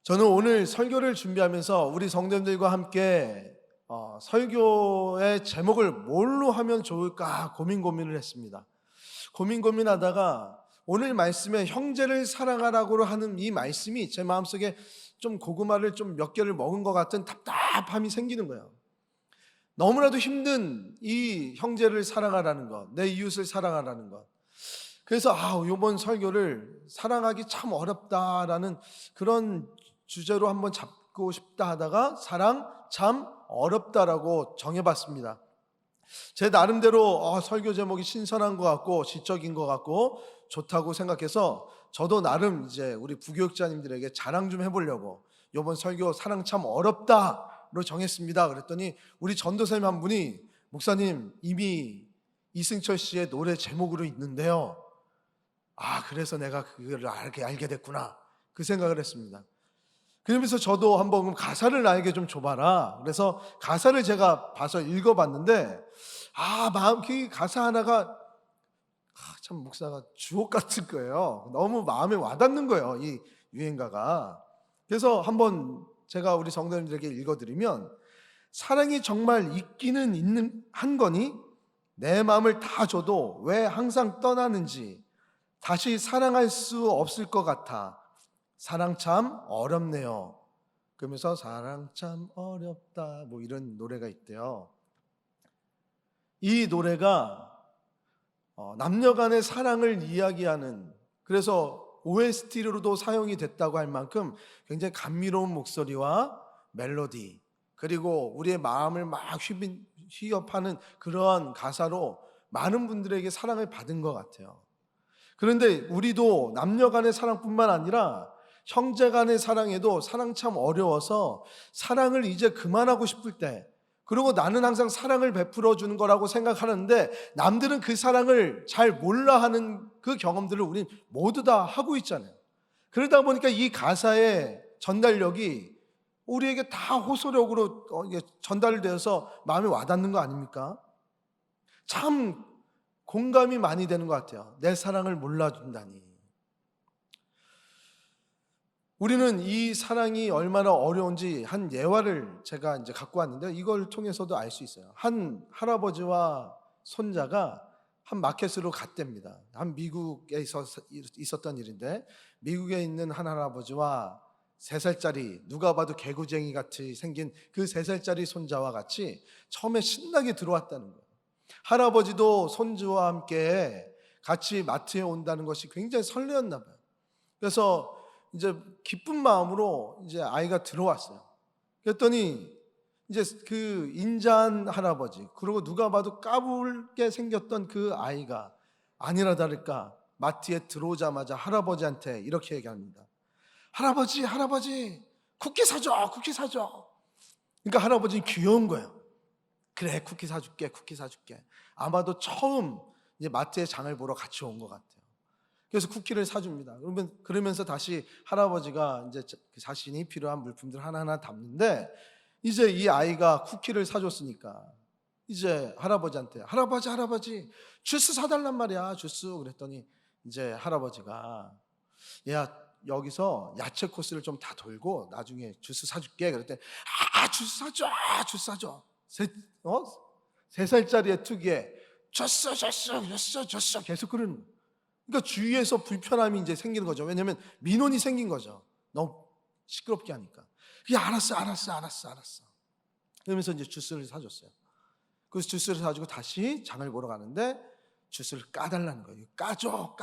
저는 오늘 설교를 준비하면서 우리 성도님들과 함께 설교의 제목을 뭘로 하면 좋을까 고민을 했습니다. 고민하다가 오늘 말씀에 형제를 사랑하라고 하는 이 말씀이 제 마음속에 좀 고구마를 좀 몇 개를 먹은 것 같은 답답함이 생기는 거예요. 너무나도 힘든 이 형제를 사랑하라는 것, 내 이웃을 사랑하라는 것. 그래서 이번 설교를 사랑하기 참 어렵다라는 그런 주제로 한번 잡고 싶다 하다가 사랑 참 어렵다라고 정해봤습니다. 제 나름대로 설교 제목이 신선한 것 같고 시적인 것 같고 좋다고 생각해서 저도 나름 이제 우리 부교육자님들에게 자랑 좀 해보려고 이번 설교 사랑 참 어렵다로 정했습니다. 그랬더니 우리 전도사님 한 분이 목사님 이미 이승철 씨의 노래 제목으로 있는데요. 그래서 내가 그걸 알게 됐구나 그 생각을 했습니다. 그러면서 저도 한번 가사를 나에게 좀 줘봐라. 그래서 가사를 제가 봐서 읽어봤는데 마음 그 가사 하나가 참 목사가 주옥 같은 거예요. 너무 마음에 와닿는 거예요, 이 유행가가. 그래서 한번 제가 우리 성도님들에게 읽어드리면, 사랑이 정말 있기는 있는 한 거니 내 마음을 다 줘도 왜 항상 떠나는지 다시 사랑할 수 없을 것 같아. 사랑 참 어렵네요. 그러면서 사랑 참 어렵다 뭐 이런 노래가 있대요. 이 노래가 남녀 간의 사랑을 이야기하는, 그래서 OST로도 사용이 됐다고 할 만큼 굉장히 감미로운 목소리와 멜로디, 그리고 우리의 마음을 막 휘협하는 그러한 가사로 많은 분들에게 사랑을 받은 것 같아요. 그런데 우리도 남녀 간의 사랑뿐만 아니라 형제 간의 사랑에도 사랑 참 어려워서 사랑을 이제 그만하고 싶을 때, 그리고 나는 항상 사랑을 베풀어 주는 거라고 생각하는데 남들은 그 사랑을 잘 몰라 하는 그 경험들을 우린 모두 다 하고 있잖아요. 그러다 보니까 이 가사의 전달력이 우리에게 다 호소력으로 전달되어서 마음에 와닿는 거 아닙니까? 참 공감이 많이 되는 것 같아요. 내 사랑을 몰라준다니. 우리는 이 사랑이 얼마나 어려운지 한 예화를 제가 이제 갖고 왔는데 이걸 통해서도 알 수 있어요. 한 할아버지와 손자가 한 마켓으로 갔답니다. 한 미국에 있었던 일인데, 미국에 있는 한 할아버지와 3살짜리, 누가 봐도 개구쟁이 같이 생긴 그 3살짜리 손자와 같이 처음에 신나게 들어왔다는 거예요. 할아버지도 손주와 함께 같이 마트에 온다는 것이 굉장히 설레었나 봐요. 그래서 이제 기쁜 마음으로 이제 아이가 들어왔어요. 그랬더니 이제 그 인자한 할아버지, 그리고 누가 봐도 까불게 생겼던 그 아이가 아니나 다를까 마트에 들어오자마자 할아버지한테 이렇게 얘기합니다. 할아버지, 쿠키 사줘. 그러니까 할아버지는 귀여운 거예요. 그래, 쿠키 사줄게. 아마도 처음 이제 마트에 장을 보러 같이 온 것 같아요. 그래서 쿠키를 사줍니다. 그러면서 다시 할아버지가 이제 자신이 필요한 물품들 하나하나 담는데, 이제 이 아이가 쿠키를 사줬으니까 이제 할아버지한테 할아버지 주스 사달란 말이야, 주스. 그랬더니 이제 할아버지가 야, 여기서 야채 코스를 좀 다 돌고 나중에 주스 사줄게. 그랬더니 주스 사줘. 3살짜리의 특유의 주스 계속 그러는 거예요. 그러니까 주위에서 불편함이 이제 생기는 거죠. 왜냐하면 민원이 생긴 거죠. 너무 시끄럽게 하니까. 알았어. 그러면서 이제 주스를 사줬어요. 그래서 주스를 사주고 다시 장을 보러 가는데 주스를 까달라는 거예요. 까줘.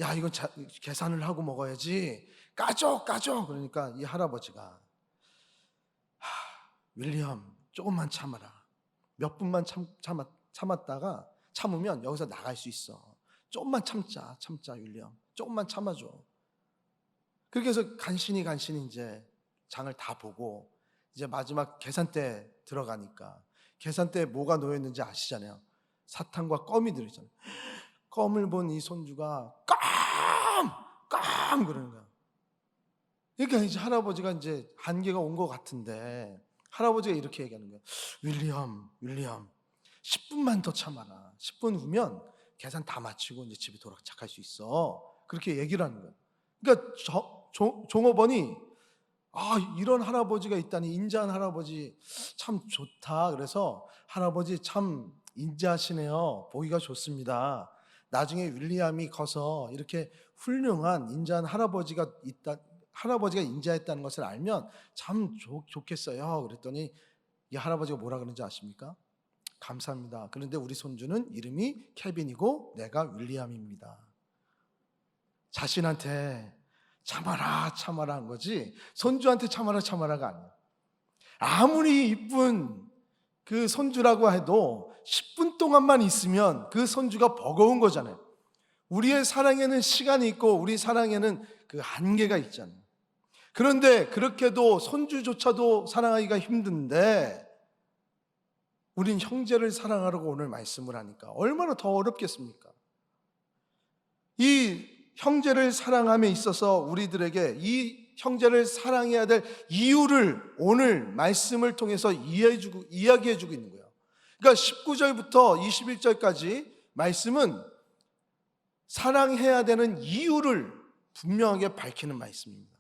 야, 이건 계산을 하고 먹어야지. 까줘. 그러니까 이 할아버지가 윌리엄, 조금만 참아라. 몇 분만 참았다가 참으면 여기서 나갈 수 있어. 조금만 참자 윌리엄. 조금만 참아줘. 그렇게 해서 간신히 이제 장을 다 보고 이제 마지막 계산대 들어가니까, 계산대에 뭐가 놓여있는지 아시잖아요. 사탕과 껌이 들어있잖아요. 껌을 본 이 손주가 껌 그러는 거야. 그러니까 이제 할아버지가 이제 한계가 온 것 같은데 할아버지가 이렇게 얘기하는 거예요. 윌리엄 10분만 더 참아라. 10분 후면 계산 다 마치고 이제 집에 도착할 수 있어. 그렇게 얘기를 하는 거예요. 그러니까 종업원이 이런 할아버지가 있다니, 인자한 할아버지 참 좋다. 그래서 할아버지 참 인자하시네요. 보기가 좋습니다. 나중에 윌리엄이 커서 이렇게 훌륭한 인자한 할아버지가 인자했다는 것을 알면 참 좋겠어요. 그랬더니 이 할아버지가 뭐라 그러는지 아십니까? 감사합니다. 그런데 우리 손주는 이름이 케빈이고 내가 윌리엄입니다. 자신한테 참아라 참아라 한 거지 손주한테 참아라 참아라가 아니야. 아무리 이쁜 그 손주라고 해도 10분 동안만 있으면 그 손주가 버거운 거잖아요. 우리의 사랑에는 시간이 있고 우리 사랑에는 그 한계가 있잖아요. 그런데 그렇게도 손주조차도 사랑하기가 힘든데 우린 형제를 사랑하라고 오늘 말씀을 하니까 얼마나 더 어렵겠습니까? 이 형제를 사랑함에 있어서 우리들에게 이 형제를 사랑해야 될 이유를 오늘 말씀을 통해서 이야기해주고 있는 거예요. 그러니까 19절부터 21절까지 말씀은 사랑해야 되는 이유를 분명하게 밝히는 말씀입니다.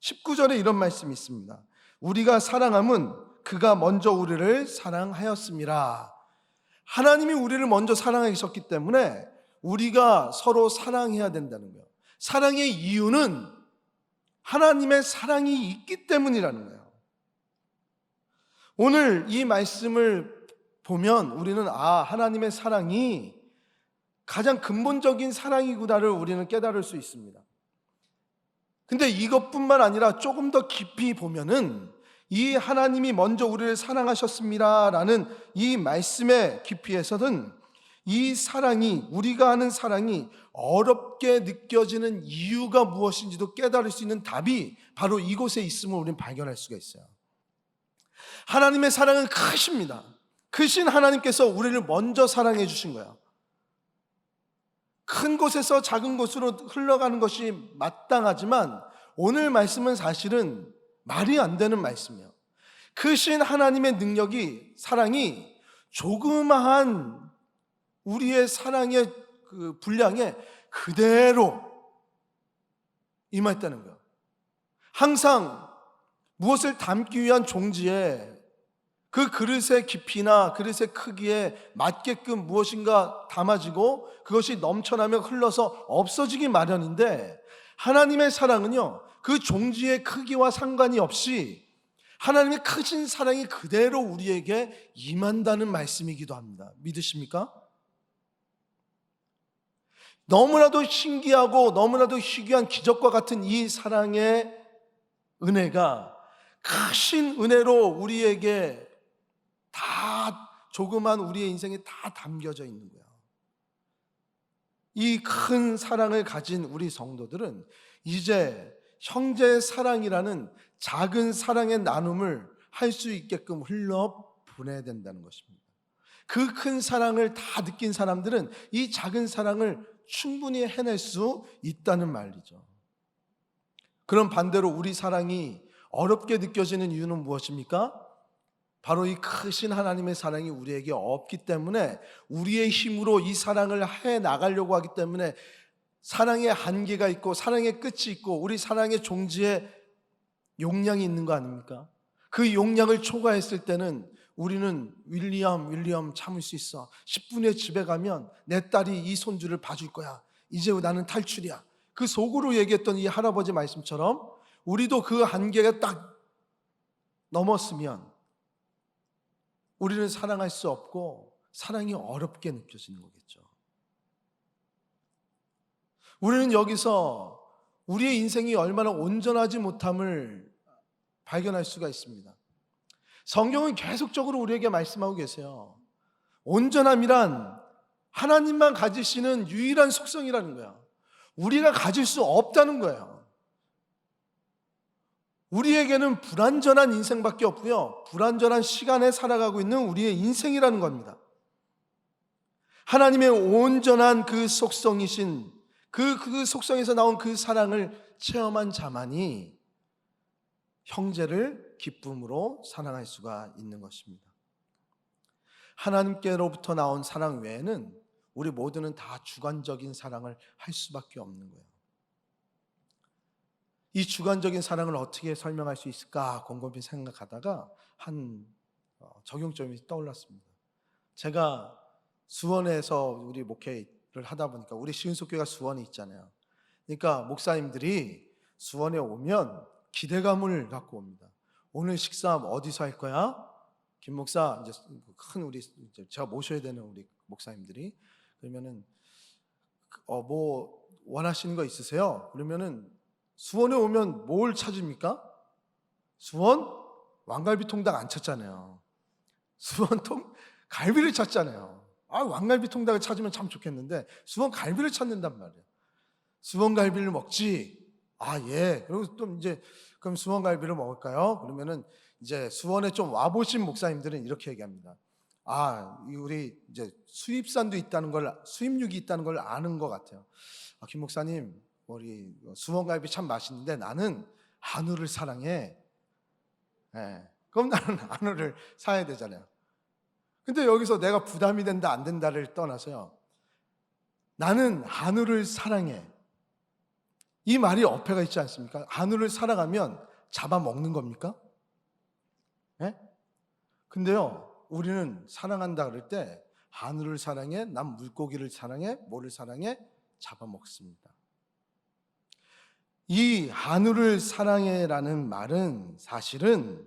19절에 이런 말씀이 있습니다. 우리가 사랑함은 그가 먼저 우리를 사랑하였습니다. 하나님이 우리를 먼저 사랑하셨기 때문에 우리가 서로 사랑해야 된다는 거예요. 사랑의 이유는 하나님의 사랑이 있기 때문이라는 거예요. 오늘 이 말씀을 보면 우리는 하나님의 사랑이 가장 근본적인 사랑이구나를 우리는 깨달을 수 있습니다. 근데 이것뿐만 아니라 조금 더 깊이 보면은 이 하나님이 먼저 우리를 사랑하셨습니다라는 이 말씀의 깊이에서는 이 사랑이, 우리가 하는 사랑이 어렵게 느껴지는 이유가 무엇인지도 깨달을 수 있는 답이 바로 이곳에 있음을 우리는 발견할 수가 있어요. 하나님의 사랑은 크십니다. 크신 하나님께서 우리를 먼저 사랑해 주신 거예요. 큰 곳에서 작은 곳으로 흘러가는 것이 마땅하지만 오늘 말씀은 사실은 말이 안 되는 말씀이에요. 크신 하나님의 능력이, 사랑이 조그마한 우리의 사랑의 그 분량에 그대로 임했다는 거예요. 항상 무엇을 담기 위한 종지에 그 그릇의 깊이나 그릇의 크기에 맞게끔 무엇인가 담아지고 그것이 넘쳐나며 흘러서 없어지기 마련인데 하나님의 사랑은요, 그 종지의 크기와 상관이 없이 하나님의 크신 사랑이 그대로 우리에게 임한다는 말씀이기도 합니다. 믿으십니까? 너무나도 신기하고 너무나도 희귀한 기적과 같은 이 사랑의 은혜가 크신 은혜로 우리에게 다 조그만 우리의 인생에 다 담겨져 있는 거야. 이 큰 사랑을 가진 우리 성도들은 이제 형제의 사랑이라는 작은 사랑의 나눔을 할 수 있게끔 흘러 보내야 된다는 것입니다. 그 큰 사랑을 다 느낀 사람들은 이 작은 사랑을 충분히 해낼 수 있다는 말이죠. 그럼 반대로 우리 사랑이 어렵게 느껴지는 이유는 무엇입니까? 바로 이 크신 하나님의 사랑이 우리에게 없기 때문에 우리의 힘으로 이 사랑을 해 나가려고 하기 때문에 사랑의 한계가 있고 사랑의 끝이 있고 우리 사랑의 종지에 용량이 있는 거 아닙니까? 그 용량을 초과했을 때는 우리는 윌리엄 참을 수 있어. 10분 후에 집에 가면 내 딸이 이 손주를 봐줄 거야. 이제 나는 탈출이야. 그 속으로 얘기했던 이 할아버지 말씀처럼 우리도 그 한계가 딱 넘었으면 우리는 사랑할 수 없고 사랑이 어렵게 느껴지는 거겠죠. 우리는 여기서 우리의 인생이 얼마나 온전하지 못함을 발견할 수가 있습니다. 성경은 계속적으로 우리에게 말씀하고 계세요. 온전함이란 하나님만 가지시는 유일한 속성이라는 거야. 우리가 가질 수 없다는 거예요. 우리에게는 불완전한 인생밖에 없고요, 불완전한 시간에 살아가고 있는 우리의 인생이라는 겁니다. 하나님의 온전한 그 속성이신 그 속성에서 나온 그 사랑을 체험한 자만이 형제를 기쁨으로 사랑할 수가 있는 것입니다. 하나님께로부터 나온 사랑 외에는 우리 모두는 다 주관적인 사랑을 할 수밖에 없는 거예요. 이 주관적인 사랑을 어떻게 설명할 수 있을까 곰곰이 생각하다가 한 적용점이 떠올랐습니다. 제가 수원에서 우리 목회를 하다 보니까 우리 시은속교가 수원에 있잖아요. 그러니까 목사님들이 수원에 오면 기대감을 갖고 옵니다. 오늘 식사 어디서 할 거야? 김 목사, 이제 큰 우리 제가 모셔야 되는 우리 목사님들이 그러면은 뭐 원하시는 거 있으세요? 그러면은 수원에 오면 뭘 찾습니까? 수원 왕갈비 통닭 안 찾잖아요. 수원 갈비를 찾잖아요. 왕갈비 통닭을 찾으면 참 좋겠는데 수원 갈비를 찾는단 말이에요. 수원 갈비를 먹지. 예. 그리고 또 이제 그럼 수원 갈비를 먹을까요? 그러면은 이제 수원에 좀 와보신 목사님들은 이렇게 얘기합니다. 우리 이제 수입산도 있다는 걸, 수입육이 있다는 걸 아는 것 같아요. 김 목사님, 우리 수원 갈비 참 맛있는데 나는 한우를 사랑해. 그럼 나는 한우를 사야 되잖아요. 근데 여기서 내가 부담이 된다 안 된다를 떠나서요. 나는 한우를 사랑해. 이 말이 어폐가 있지 않습니까? 한우를 사랑하면 잡아먹는 겁니까? 근데요, 우리는 사랑한다 그럴 때 한우를 사랑해, 난 물고기를 사랑해, 뭐를 사랑해? 잡아먹습니다. 이 한우를 사랑해라는 말은 사실은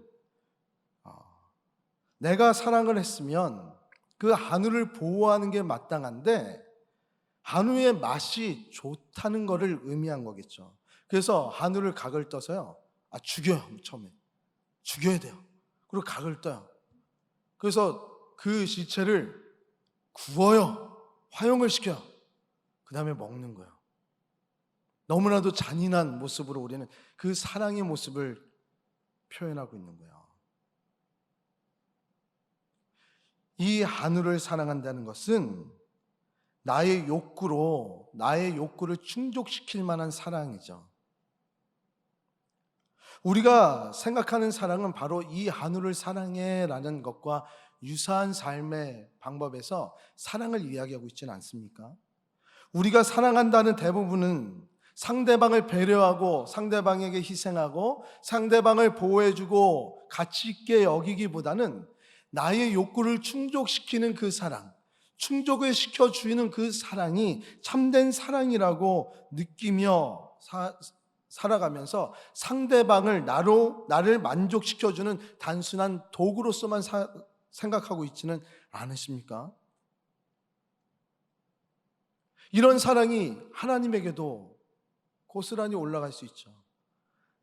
내가 사랑을 했으면 그 한우를 보호하는 게 마땅한데 한우의 맛이 좋다는 것을 의미한 거겠죠. 그래서 한우를 각을 떠서요. 죽여요. 처음에 죽여야 돼요. 그리고 각을 떠요. 그래서 그 시체를 구워요. 화용을 시켜요. 그 다음에 먹는 거예요. 너무나도 잔인한 모습으로 우리는 그 사랑의 모습을 표현하고 있는 거예요. 이 한우를 사랑한다는 것은 나의 욕구를 충족시킬 만한 사랑이죠. 우리가 생각하는 사랑은 바로 이 한우를 사랑해라는 것과 유사한 삶의 방법에서 사랑을 이야기하고 있지는 않습니까? 우리가 사랑한다는 대부분은 상대방을 배려하고 상대방에게 희생하고 상대방을 보호해주고 가치 있게 여기기보다는 나의 욕구를 충족시키는 그 사랑, 충족을 시켜주는 그 사랑이 참된 사랑이라고 느끼며 살아가면서 상대방을 나를 만족시켜주는 단순한 도구로서만 생각하고 있지는 않으십니까? 이런 사랑이 하나님에게도 고스란히 올라갈 수 있죠.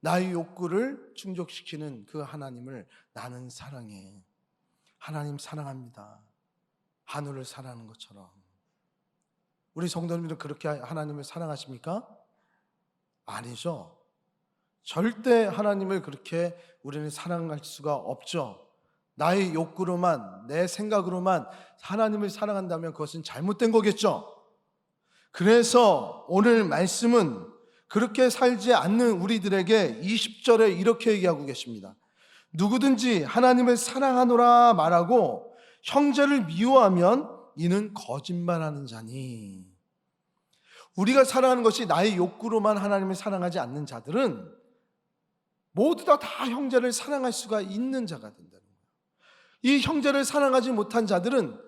나의 욕구를 충족시키는 그 하나님을 나는 사랑해. 하나님 사랑합니다. 하늘을 사랑하는 것처럼. 우리 성도님들은 그렇게 하나님을 사랑하십니까? 아니죠. 절대 하나님을 그렇게 우리는 사랑할 수가 없죠. 나의 욕구로만, 내 생각으로만 하나님을 사랑한다면 그것은 잘못된 거겠죠. 그래서 오늘 말씀은 그렇게 살지 않는 우리들에게 20절에 이렇게 얘기하고 계십니다. 누구든지 하나님을 사랑하노라 말하고 형제를 미워하면 이는 거짓말하는 자니. 우리가 사랑하는 것이 나의 욕구로만 하나님을 사랑하지 않는 자들은 모두 다 형제를 사랑할 수가 있는 자가 된다는 거예요. 이 형제를 사랑하지 못한 자들은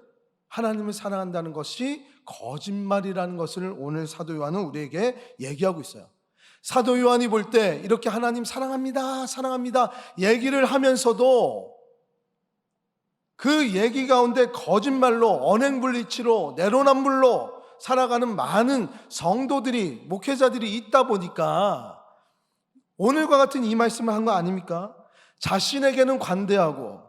하나님을 사랑한다는 것이 거짓말이라는 것을 오늘 사도 요한은 우리에게 얘기하고 있어요. 사도 요한이 볼 때 이렇게 하나님 사랑합니다, 사랑합니다 얘기를 하면서도 그 얘기 가운데 거짓말로 언행불일치로 내로남불로 살아가는 많은 성도들이, 목회자들이 있다 보니까 오늘과 같은 이 말씀을 한 거 아닙니까? 자신에게는 관대하고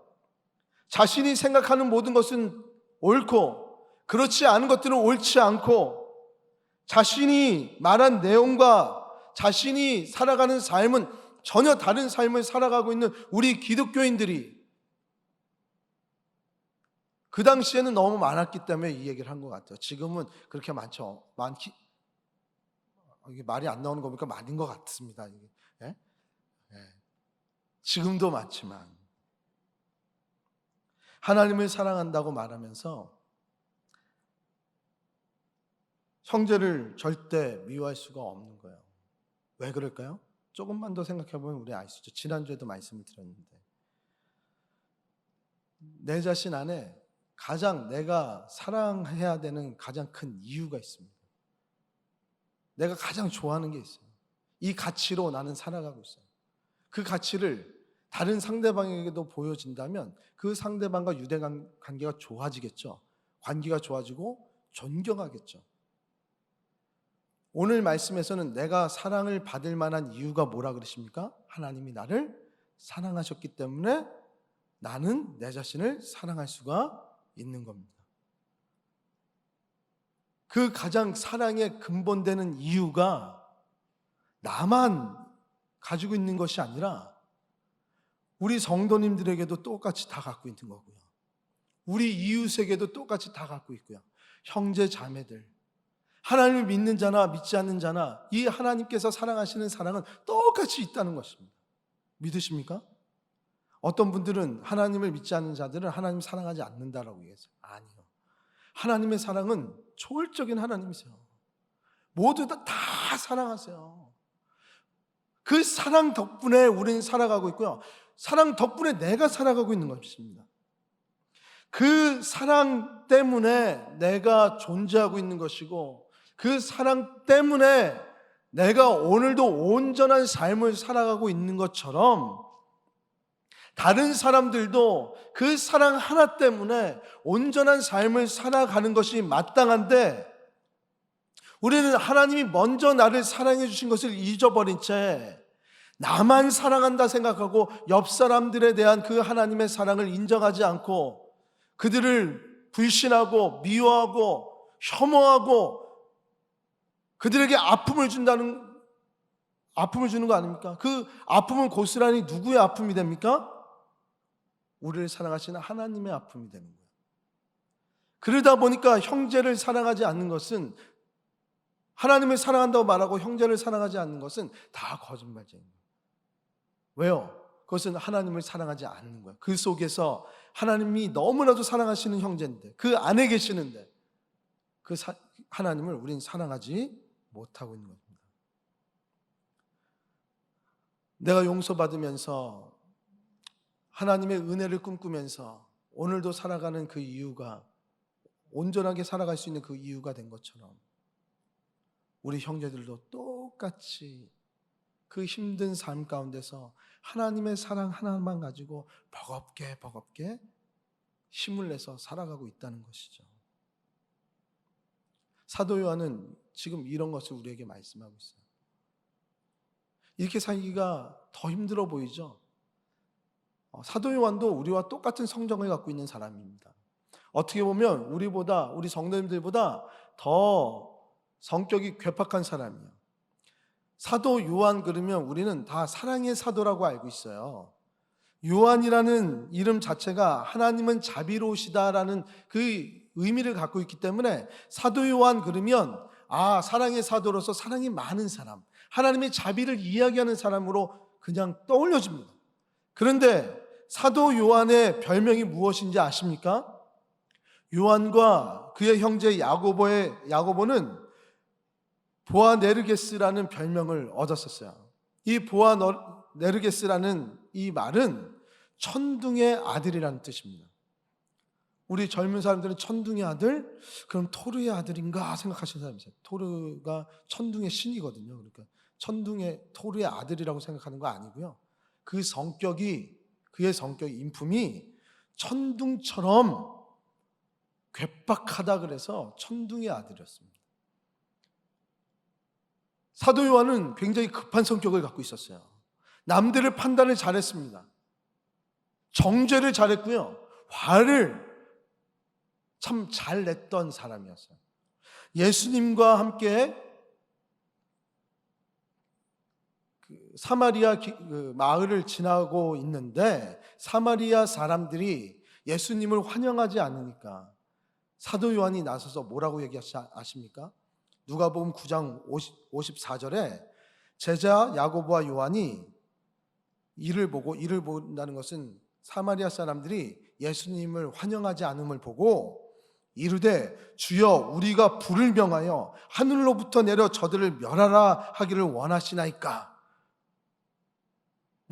자신이 생각하는 모든 것은 옳고 그렇지 않은 것들은 옳지 않고 자신이 말한 내용과 자신이 살아가는 삶은 전혀 다른 삶을 살아가고 있는 우리 기독교인들이 그 당시에는 너무 많았기 때문에 이 얘기를 한 것 같아요. 지금은 그렇게 이게 말이 안 나오는 거 보니까 많은 것 같습니다. 예? 지금도 많지만 하나님을 사랑한다고 말하면서 형제를 절대 미워할 수가 없는 거예요. 왜 그럴까요? 조금만 더 생각해 보면 우리 아시죠? 지난주에도 말씀을 드렸는데 내 자신 안에 가장 내가 사랑해야 되는 가장 큰 이유가 있습니다. 내가 가장 좋아하는 게 있어요. 이 가치로 나는 살아가고 있어요. 그 가치를 다른 상대방에게도 보여진다면 그 상대방과 관계가 좋아지겠죠. 관계가 좋아지고 존경하겠죠. 오늘 말씀에서는 내가 사랑을 받을 만한 이유가 뭐라 그러십니까? 하나님이 나를 사랑하셨기 때문에 나는 내 자신을 사랑할 수가 있는 겁니다. 그 가장 사랑의 근본되는 이유가 나만 가지고 있는 것이 아니라 우리 성도님들에게도 똑같이 다 갖고 있는 거고요. 우리 이웃에게도 똑같이 다 갖고 있고요. 형제 자매들, 하나님을 믿는 자나 믿지 않는 자나 이 하나님께서 사랑하시는 사랑은 똑같이 있다는 것입니다. 믿으십니까? 어떤 분들은 하나님을 믿지 않는 자들은 하나님을 사랑하지 않는다라고 얘기했어요. 아니요. 하나님의 사랑은 초월적인 하나님이세요. 모두 다 사랑하세요. 그 사랑 덕분에 우리는 살아가고 있고요. 사랑 덕분에 내가 살아가고 있는 것입니다. 그 사랑 때문에 내가 존재하고 있는 것이고 그 사랑 때문에 내가 오늘도 온전한 삶을 살아가고 있는 것처럼 다른 사람들도 그 사랑 하나 때문에 온전한 삶을 살아가는 것이 마땅한데 우리는 하나님이 먼저 나를 사랑해 주신 것을 잊어버린 채 나만 사랑한다 생각하고 옆 사람들에 대한 그 하나님의 사랑을 인정하지 않고 그들을 불신하고 미워하고 혐오하고 그들에게 아픔을 주는 거 아닙니까? 그 아픔은 고스란히 누구의 아픔이 됩니까? 우리를 사랑하시는 하나님의 아픔이 되는 거예요. 그러다 보니까 형제를 사랑하지 않는 것은 하나님을 사랑한다고 말하고 형제를 사랑하지 않는 것은 다 거짓말쟁이에요. 왜요? 그것은 하나님을 사랑하지 않는 거예요. 그 속에서 하나님이 너무나도 사랑하시는 형제인데 그 안에 계시는데 그 하나님을 우린 사랑하지 못하고 있는 겁니다. 내가 용서받으면서 하나님의 은혜를 꿈꾸면서 오늘도 살아가는 그 이유가 온전하게 살아갈 수 있는 그 이유가 된 것처럼 우리 형제들도 똑같이 그 힘든 삶 가운데서 하나님의 사랑 하나만 가지고 버겁게 힘을 내서 살아가고 있다는 것이죠. 사도 요한은 지금 이런 것을 우리에게 말씀하고 있어요. 이렇게 살기가 더 힘들어 보이죠? 사도 요한도 우리와 똑같은 성정을 갖고 있는 사람입니다. 어떻게 보면 우리 성도님들보다 더 성격이 괴팍한 사람이에요. 사도 요한 그러면 우리는 다 사랑의 사도라고 알고 있어요. 요한이라는 이름 자체가 하나님은 자비로우시다라는 그 의미를 갖고 있기 때문에 사도 요한 그러면 사랑의 사도로서 사랑이 많은 사람, 하나님의 자비를 이야기하는 사람으로 그냥 떠올려집니다. 그런데 사도 요한의 별명이 무엇인지 아십니까? 요한과 그의 형제 야고보는 보아네르게스라는 별명을 얻었었어요. 이 보아네르게스라는 이 말은 천둥의 아들이라는 뜻입니다. 우리 젊은 사람들은 천둥의 아들? 그럼 토르의 아들인가 생각하시는 사람이 있어요. 토르가 천둥의 신이거든요. 그러니까 토르의 아들이라고 생각하는 거 아니고요. 그의 성격이 인품이 천둥처럼 괴팍하다 그래서 천둥의 아들이었습니다. 사도 요한은 굉장히 급한 성격을 갖고 있었어요. 남들을 판단을 잘했습니다. 정죄를 잘했고요. 화를 참 잘 냈던 사람이었어요. 예수님과 함께 사마리아 마을을 지나고 있는데 사마리아 사람들이 예수님을 환영하지 않으니까 사도 요한이 나서서 뭐라고 얘기하시 아십니까? 누가복음 9장 54절에 제자 야고보와 요한이 이를 본다는 것은 사마리아 사람들이 예수님을 환영하지 않음을 보고 이르되 주여 우리가 불을 명하여 하늘로부터 내려 저들을 멸하라 하기를 원하시나이까?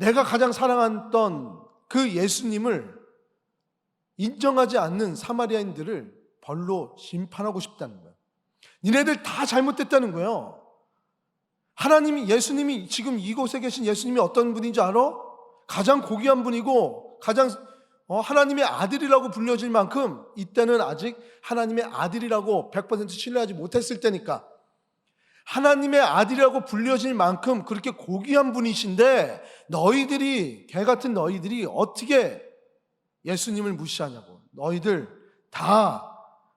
내가 가장 사랑했던 그 예수님을 인정하지 않는 사마리아인들을 벌로 심판하고 싶다는 거예요. 니네들 다 잘못됐다는 거예요. 예수님이 지금 이곳에 계신 예수님이 어떤 분인지 알아? 가장 고귀한 분이고 가장 하나님의 아들이라고 불려질 만큼, 이때는 아직 하나님의 아들이라고 100% 신뢰하지 못했을 때니까 하나님의 아들이라고 불려질 만큼 그렇게 고귀한 분이신데, 개 같은 너희들이 어떻게 예수님을 무시하냐고. 너희들 다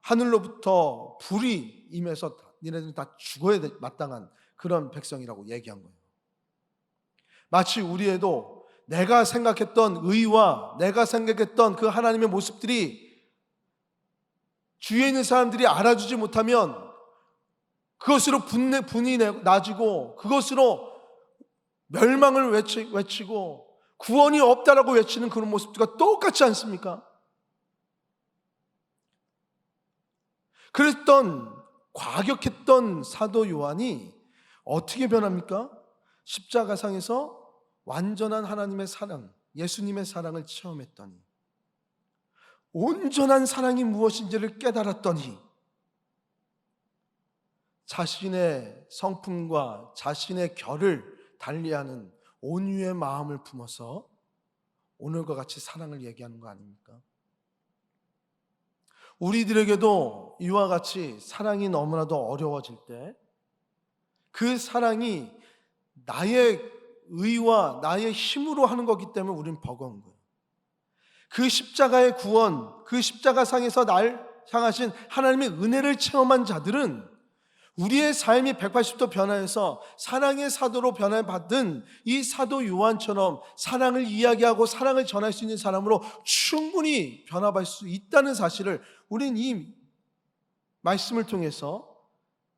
하늘로부터 불이 임해서 니네들 다 죽어야 마땅한 그런 백성이라고 얘기한 거예요. 마치 우리에도 내가 생각했던 의와 내가 생각했던 그 하나님의 모습들이 주위에 있는 사람들이 알아주지 못하면 그것으로 분이 나지고 그것으로 멸망을 외치고 구원이 없다라고 외치는 그런 모습들과 똑같지 않습니까? 그랬던 과격했던 사도 요한이 어떻게 변합니까? 십자가상에서 완전한 하나님의 사랑, 예수님의 사랑을 체험했더니, 온전한 사랑이 무엇인지를 깨달았더니, 자신의 성품과 자신의 결을 달리하는 온유의 마음을 품어서 오늘과 같이 사랑을 얘기하는 거 아닙니까? 우리들에게도 이와 같이 사랑이 너무나도 어려워질 때 그 사랑이 나의 의와 나의 힘으로 하는 거기 때문에 우리는 버거운 거예요. 그 십자가의 구원, 그 십자가상에서 날 향하신 하나님의 은혜를 체험한 자들은 우리의 삶이 180도 변화해서 사랑의 사도로 변화받은 이 사도 요한처럼 사랑을 이야기하고 사랑을 전할 수 있는 사람으로 충분히 변화받을 수 있다는 사실을 우리는 이 말씀을 통해서,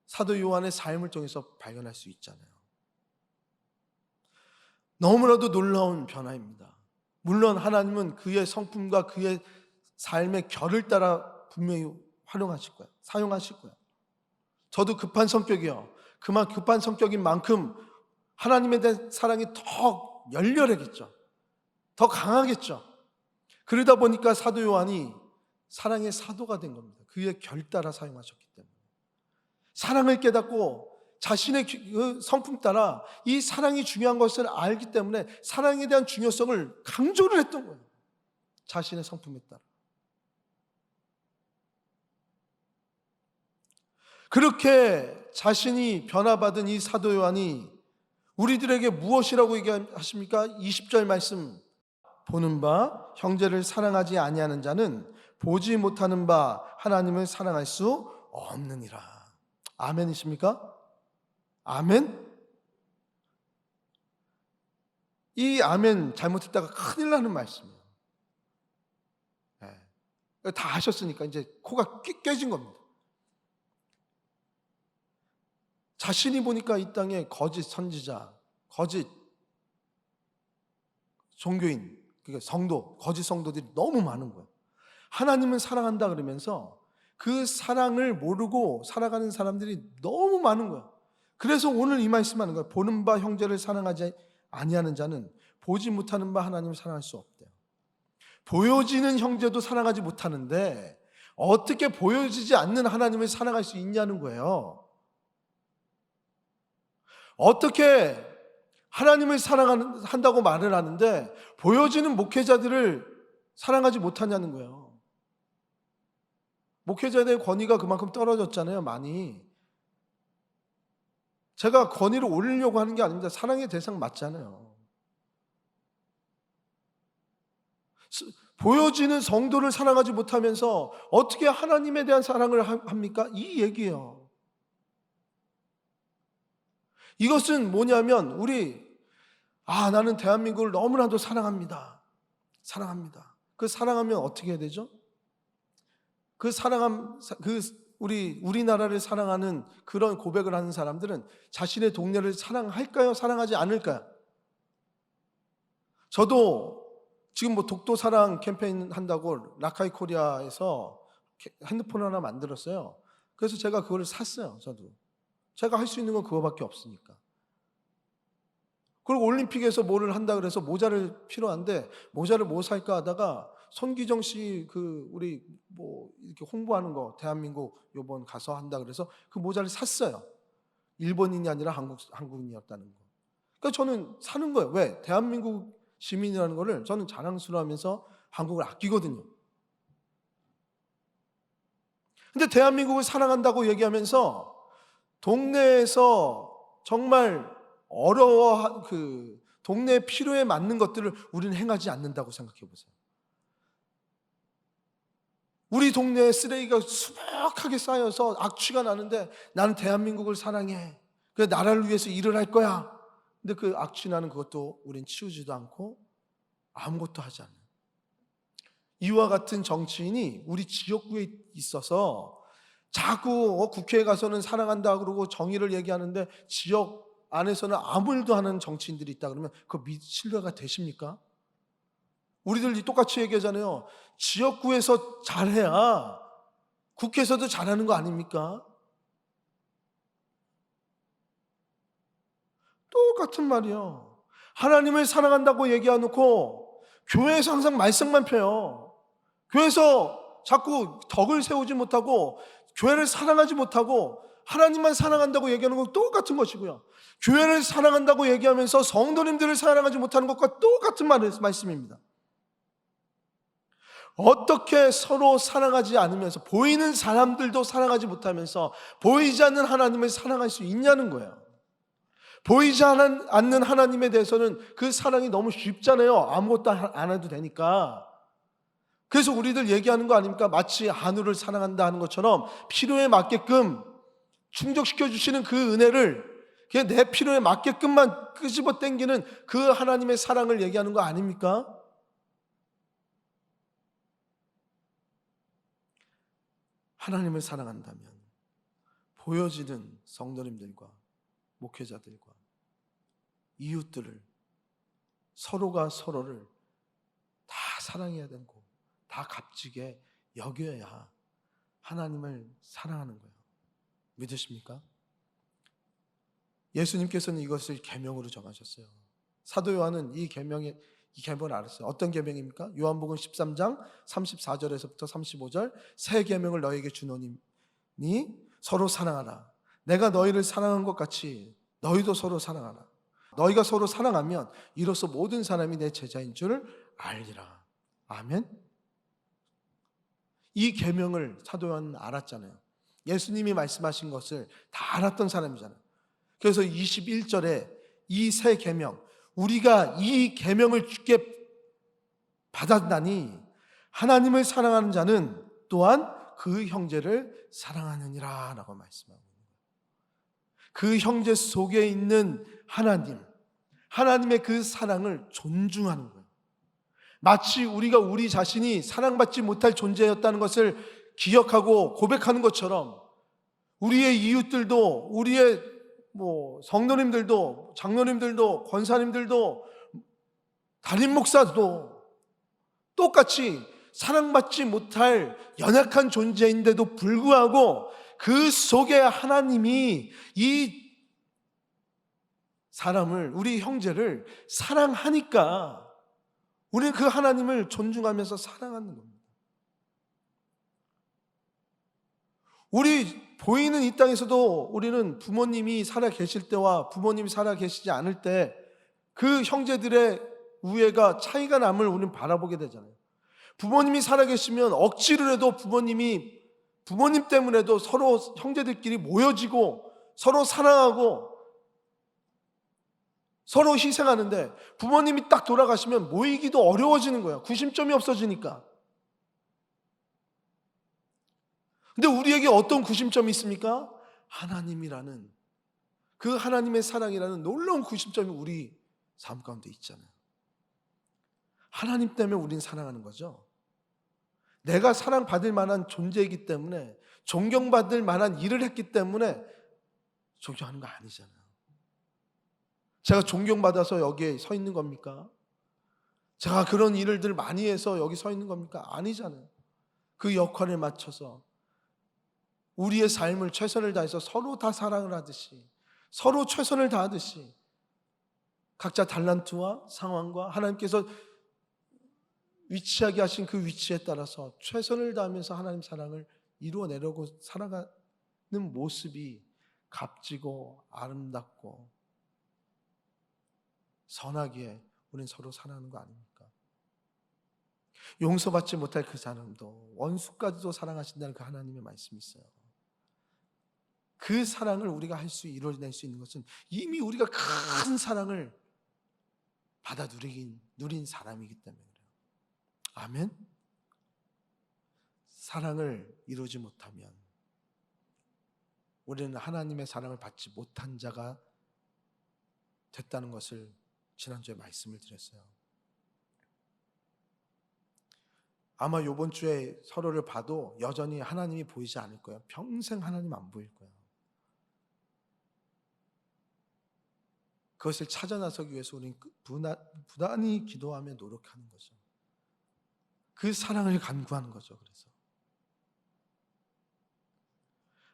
사도 요한의 삶을 통해서 발견할 수 있잖아요. 너무나도 놀라운 변화입니다. 물론 하나님은 그의 성품과 그의 삶의 결을 따라 분명히 활용하실 거예요. 사용하실 거예요. 저도 급한 성격이요. 그만 급한 성격인 만큼 하나님에 대한 사랑이 더 열렬하겠죠. 더 강하겠죠. 그러다 보니까 사도 요한이 사랑의 사도가 된 겁니다. 그의 결 따라 사용하셨기 때문에. 사랑을 깨닫고 자신의 그 성품 따라 이 사랑이 중요한 것을 알기 때문에 사랑에 대한 중요성을 강조를 했던 거예요. 자신의 성품에 따라. 그렇게 자신이 변화받은 이 사도 요한이 우리들에게 무엇이라고 얘기하십니까? 20절 말씀, 보는 바 형제를 사랑하지 아니하는 자는 보지 못하는 바 하나님을 사랑할 수 없느니라. 아멘이십니까? 아멘? 이 아멘 잘못했다가 큰일 나는 말씀이에요. 네. 다 하셨으니까 이제 코가 깨진 겁니다. 자신이 보니까 이 땅에 거짓 선지자, 거짓 종교인, 그러니까 성도, 거짓 성도들이 너무 많은 거예요. 하나님은 사랑한다 그러면서 그 사랑을 모르고 살아가는 사람들이 너무 많은 거예요. 그래서 오늘 이 말씀하는 거예요. 보는 바 형제를 사랑하지 아니하는 자는 보지 못하는 바 하나님을 사랑할 수 없대요. 보여지는 형제도 사랑하지 못하는데 어떻게 보여지지 않는 하나님을 사랑할 수 있냐는 거예요. 어떻게 하나님을 사랑한다고 말을 하는데 보여지는 목회자들을 사랑하지 못하냐는 거예요. 목회자들의 권위가 그만큼 떨어졌잖아요, 많이. 제가 권위를 올리려고 하는 게 아닙니다. 사랑의 대상 맞잖아요. 보여지는 성도를 사랑하지 못하면서 어떻게 하나님에 대한 사랑을 합니까? 이 얘기예요. 이것은 뭐냐면 나는 대한민국을 너무나도 사랑합니다. 사랑합니다. 그 사랑하면 어떻게 해야 되죠? 우리나라를 사랑하는 그런 고백을 하는 사람들은 자신의 동네를 사랑할까요? 사랑하지 않을까요? 저도 지금 독도 사랑 캠페인 한다고 라카이 코리아에서 핸드폰 하나 만들었어요. 그래서 제가 그걸 샀어요. 제가 할 수 있는 건 그거밖에 없으니까. 그리고 올림픽에서 뭐를 한다 그래서 모자를 필요한데 모자를 뭐 살까 하다가 손기정 씨 우리 뭐 이렇게 홍보하는 거 대한민국 요번 가서 한다 그래서 그 모자를 샀어요. 일본인이 아니라 한국인이었다는 거. 그러니까 저는 사는 거예요. 왜? 대한민국 시민이라는 거를 저는 자랑스러워하면서 한국을 아끼거든요. 근데 대한민국을 사랑한다고 얘기하면서 동네에서 정말 어려워 동네 필요에 맞는 것들을 우리는 행하지 않는다고 생각해 보세요. 우리 동네에 쓰레기가 수북하게 쌓여서 악취가 나는데 나는 대한민국을 사랑해. 그 나라를 위해서 일을 할 거야. 근데 그 악취 나는 그것도 우린 치우지도 않고 아무것도 하지 않는. 이와 같은 정치인이 우리 지역구에 있어서 자꾸 국회에 가서는 사랑한다 그러고 정의를 얘기하는데 지역 안에서는 아무 일도 하는 정치인들이 있다 그러면 그 신뢰가 되십니까? 우리들이 똑같이 얘기하잖아요. 지역구에서 잘해야 국회에서도 잘하는 거 아닙니까? 똑같은 말이요. 하나님을 사랑한다고 얘기해놓고 교회에서 항상 말썽만 펴요. 교회에서 자꾸 덕을 세우지 못하고 교회를 사랑하지 못하고 하나님만 사랑한다고 얘기하는 건 똑같은 것이고요. 교회를 사랑한다고 얘기하면서 성도님들을 사랑하지 못하는 것과 똑같은 말씀입니다. 어떻게 서로 사랑하지 않으면서 보이는 사람들도 사랑하지 못하면서 보이지 않는 하나님을 사랑할 수 있냐는 거예요. 보이지 않는 하나님에 대해서는 그 사랑이 너무 쉽잖아요. 아무것도 안 해도 되니까. 그래서 우리들 얘기하는 거 아닙니까? 마치 한우를 사랑한다 하는 것처럼 필요에 맞게끔 충족시켜 주시는 그 은혜를 그냥 내 필요에 맞게끔만 끄집어 당기는 그 하나님의 사랑을 얘기하는 거 아닙니까? 하나님을 사랑한다면 보여지는 성도님들과 목회자들과 이웃들을 서로가 서로를 다 사랑해야 되고 다 값지게 여겨야 하나님을 사랑하는 거예요. 믿으십니까? 예수님께서는 이것을 계명으로 정하셨어요. 사도 요한은 이 계명을 알았어요. 어떤 계명입니까? 요한복음 13장 34절에서부터 35절 새 계명을 너에게 주노니 서로 사랑하라. 내가 너희를 사랑한 것 같이 너희도 서로 사랑하라. 너희가 서로 사랑하면 이로써 모든 사람이 내 제자인 줄 알리라. 아멘. 이 계명을 사도 요한은 알았잖아요. 예수님이 말씀하신 것을 다 알았던 사람이잖아요. 그래서 21절에 이 새 계명, 우리가 이 계명을 주께 받았나니 하나님을 사랑하는 자는 또한 그 형제를 사랑하느니라 라고 말씀하고 있는 거예요. 그 형제 속에 있는 하나님의 그 사랑을 존중하는 거예요. 마치 우리가 우리 자신이 사랑받지 못할 존재였다는 것을 기억하고 고백하는 것처럼 우리의 이웃들도 우리의 성도님들도 장로님들도 권사님들도 담임 목사도 똑같이 사랑받지 못할 연약한 존재인데도 불구하고 그 속에 하나님이 이 사람을 우리 형제를 사랑하니까 우리는 그 하나님을 존중하면서 사랑하는 겁니다. 우리 보이는 이 땅에서도 우리는 부모님이 살아 계실 때와 부모님이 살아 계시지 않을 때 그 형제들의 우애가 차이가 남을 우리는 바라보게 되잖아요. 부모님이 살아 계시면 억지로라도 부모님 때문에도 서로 형제들끼리 모여지고 서로 사랑하고 서로 희생하는데 부모님이 딱 돌아가시면 모이기도 어려워지는 거예요. 구심점이 없어지니까. 근데 우리에게 어떤 구심점이 있습니까? 하나님이라는 그 하나님의 사랑이라는 놀라운 구심점이 우리 삶 가운데 있잖아요. 하나님 때문에 우리는 사랑하는 거죠. 내가 사랑받을 만한 존재이기 때문에 존경받을 만한 일을 했기 때문에 존경하는 거 아니잖아요. 제가 존경받아서 여기에 서 있는 겁니까? 제가 그런 일을 많이 해서 여기 서 있는 겁니까? 아니잖아요. 그 역할에 맞춰서 우리의 삶을 최선을 다해서 서로 다 사랑을 하듯이 서로 최선을 다하듯이 각자 달란트와 상황과 하나님께서 위치하게 하신 그 위치에 따라서 최선을 다하면서 하나님 사랑을 이루어내려고 살아가는 모습이 값지고 아름답고 선하기에 우리는 서로 사랑하는 거 아닙니까? 용서받지 못할 그 사람도 원수까지도 사랑하신다는 그 하나님의 말씀이 있어요. 그 사랑을 우리가 이루어낼 수 있는 것은 이미 우리가 큰 사랑을 받아 누린 사람이기 때문에 그래요. 아멘? 사랑을 이루지 못하면 우리는 하나님의 사랑을 받지 못한 자가 됐다는 것을 지난주에 말씀을 드렸어요. 아마 이번 주에 서로를 봐도 여전히 하나님이 보이지 않을 거예요. 평생 하나님 안 보일 거예요. 그것을 찾아 나서기 위해서 우리는 부단히 기도하며 노력하는 거죠. 그 사랑을 간구하는 거죠. 그래서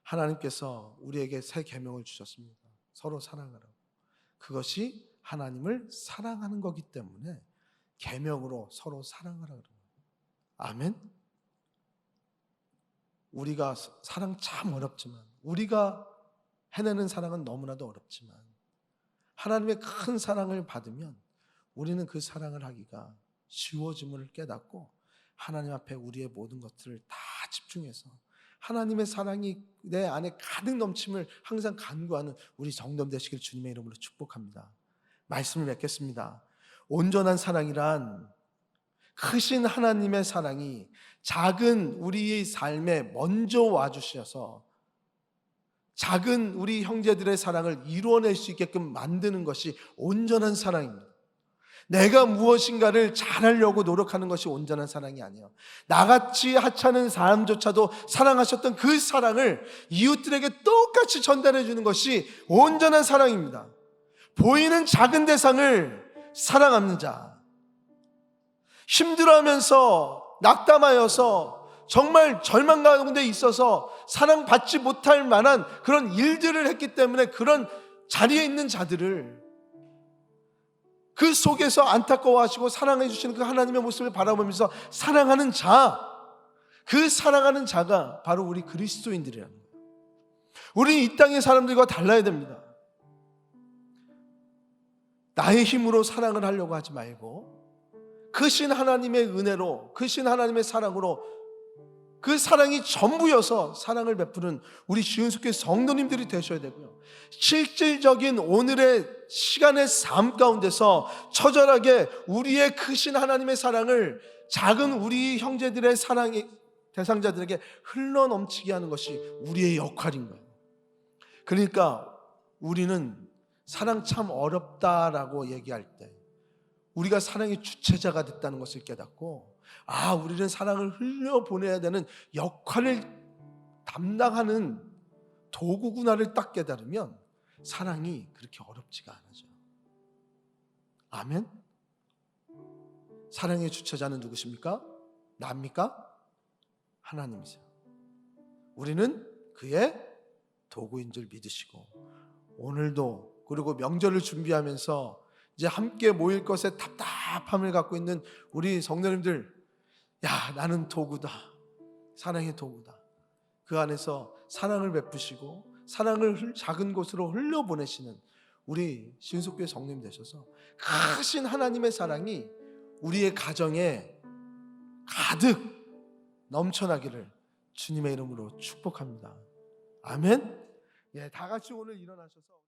하나님께서 우리에게 새 계명을 주셨습니다. 서로 사랑하라고. 그것이 하나님을 사랑하는 거기 때문에 계명으로 서로 사랑하라고 그래요. 아멘? 우리가 사랑 참 어렵지만, 우리가 해내는 사랑은 너무나도 어렵지만 하나님의 큰 사랑을 받으면 우리는 그 사랑을 하기가 쉬워짐을 깨닫고 하나님 앞에 우리의 모든 것들을 다 집중해서 하나님의 사랑이 내 안에 가득 넘침을 항상 간구하는 우리 정덤 되시길 주님의 이름으로 축복합니다. 말씀을 맺겠습니다. 온전한 사랑이란 크신 하나님의 사랑이 작은 우리의 삶에 먼저 와주셔서 작은 우리 형제들의 사랑을 이루어낼 수 있게끔 만드는 것이 온전한 사랑입니다. 내가 무엇인가를 잘하려고 노력하는 것이 온전한 사랑이 아니에요. 나같이 하찮은 사람조차도 사랑하셨던 그 사랑을 이웃들에게 똑같이 전달해 주는 것이 온전한 사랑입니다. 보이는 작은 대상을 사랑하는 자, 힘들어하면서 낙담하여서 정말 절망 가운데 있어서 사랑받지 못할 만한 그런 일들을 했기 때문에 그런 자리에 있는 자들을 그 속에서 안타까워하시고 사랑해 주시는 그 하나님의 모습을 바라보면서 사랑하는 자, 그 사랑하는 자가 바로 우리 그리스도인들이라는 거예요. 우리 이 땅의 사람들과 달라야 됩니다. 나의 힘으로 사랑을 하려고 하지 말고 크신 하나님의 은혜로, 크신 하나님의 사랑으로 그 사랑이 전부여서 사랑을 베푸는 우리 지은숙교회 성도님들이 되셔야 되고요. 실질적인 오늘의 시간의 삶 가운데서 처절하게 우리의 크신 하나님의 사랑을 작은 우리 형제들의 사랑의 대상자들에게 흘러넘치게 하는 것이 우리의 역할인 거예요. 그러니까 우리는 사랑 참 어렵다라고 얘기할 때 우리가 사랑의 주체자가 됐다는 것을 깨닫고, 우리는 사랑을 흘려보내야 되는 역할을 담당하는 도구구나를 딱 깨달으면 사랑이 그렇게 어렵지가 않아져요. 아멘? 사랑의 주체자는 누구십니까? 나입니까? 하나님이세요. 우리는 그의 도구인 줄 믿으시고, 오늘도 그리고 명절을 준비하면서 이제 함께 모일 것에 답답함을 갖고 있는 우리 성도님들, 나는 도구다, 사랑의 도구다. 그 안에서 사랑을 베푸시고 사랑을 작은 곳으로 흘려보내시는 우리 신속교회 성도님 되셔서 크신 하나님의 사랑이 우리의 가정에 가득 넘쳐나기를 주님의 이름으로 축복합니다. 아멘. 다 같이 오늘 일어나셔서